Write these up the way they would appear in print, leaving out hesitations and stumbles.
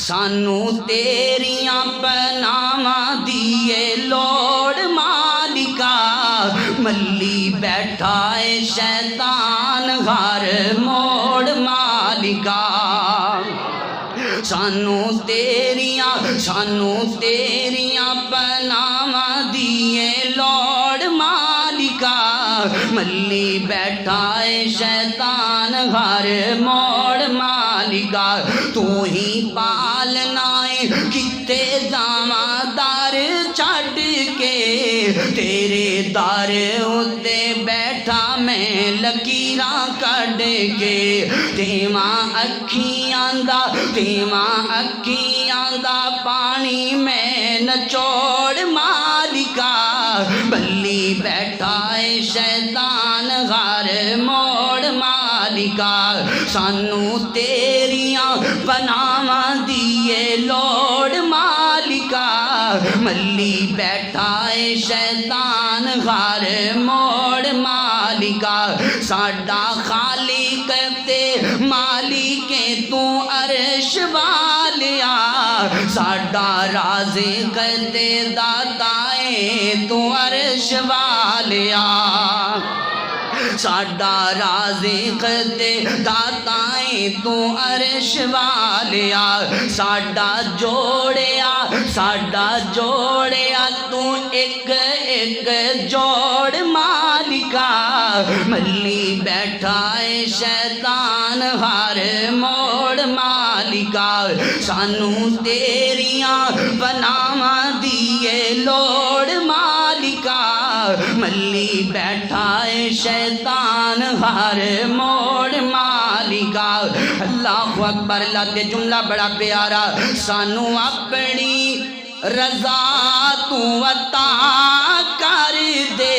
سانو تیریاں پناواں دیے لوڑ مالکا ملی بیٹھا ہے شیطان گھر موڑ مالکا سانو تیریاں پناواں دیے لوڑ مالکا ملی بیٹھا ہے شیطان گھر موڑ مالکا تو ہی پالنا ہے کتے جاواں در چھڈ کے تیرے در اتے بیٹھا میں لکیراں کڈ کے تیواں اکھیاں دا پانی میں نچوڑ مالکا بلی بیٹھا ہے شیطان گھر موڑ مالکا سانو تیریاں پناواں دیے لوڑ مالکا ملی بیٹھا ہے شیطان گھر موڑ مالکا ساڈا خالق تے مالک تو عرش والیا ساڈا رازق تے داتا تو عرش والیا ساڈا رازق تے داتا تو عرش والیا ساڈا جوڑیا تو ایک جوڑ مالکا ملی بیٹھا ہے شیطان ہر موڑ مالکا سانو تیریاں پناواں دیے لوڑ مالکا ملی بیٹھا ہے شیطان ہر موڑ مالکا اللہ اکبر اللہ کے جملہ بڑا پیارا سانو اپنی رضا تو عطا کر دے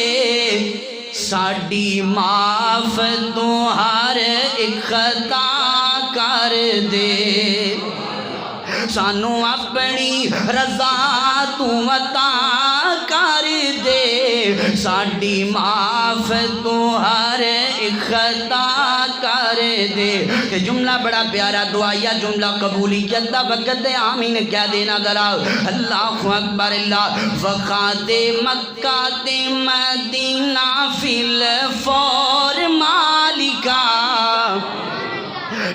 ساڈی معاف تو ہر ایک خطا کر دے سانو اپنی رضا تو عطا کر دے ساڈی معاف تو ہر ایک خطا کر دے کہ جملہ بڑا پیارا دعائیا جملہ قبولیت دا وقت دے آمین کیا دینا ذرا اللہ اکبر اللہ وقات مکہ تے مدینہ فی الفور مالکا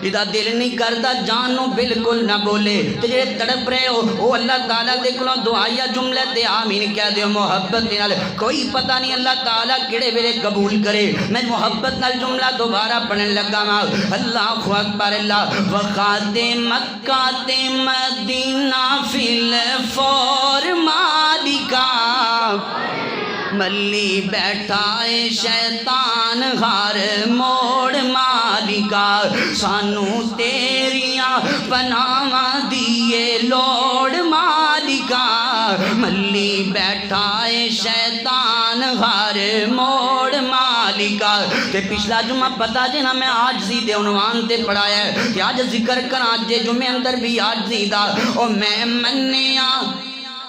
جدا دل نہیں کردا جانو بالکل نہ بولے تجھے تڑپ رہے ہو او اللہ تعالیٰ دیکھلو دعائیا جملے تے آمین کہہ دے محبت نال کوئی پتہ نہیں اللہ تعالیٰ کڑے ویلے قبول کرے میں محبت نال جملہ دوبارہ پڑھنے لگا ماں اللہ اکبر اللہ وقات مکہ تے مدینہ فی الفور مالکا ملی بیٹھا ہے شیطان گھر موڑ مالکا سانو تیریاں پناواں دیے لوڑ مالکا ملی بیٹھا ہے شیطان گھر موڑ مالکا تے پچھلا جمعہ پتا جے نا میں عاجزی دے عنوان تے پڑھایا ہے کہ آج ذکر کرنا آج دے جمعے اندر بھی عاجزی دا او میں منیا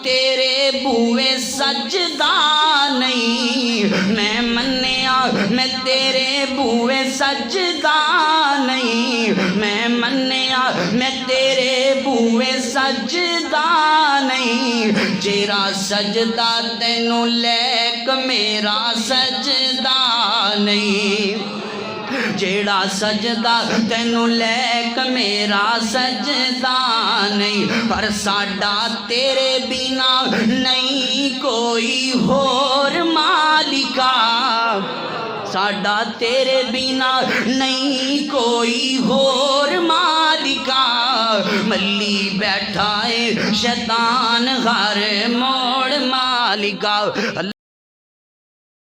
تیرے بوئے سجدہ نہیں میں منیا میں تیرے بوئے سجدہ نہیں میں منیا میں تیرے بوئے سجدہ نہیں جیرا سجدہ تینوں لیک میرا سجدہ نہیں جیڑا سجدہ تینوں لیک میرا سجدہ نہیں پر ساڈا تیرے بنا نہیں کوئی ہور مالکا ساڈا تیرے بنا نہیں کوئی ہور مالکا ملی بیٹھا ہے شیطان گھر موڑ مالکا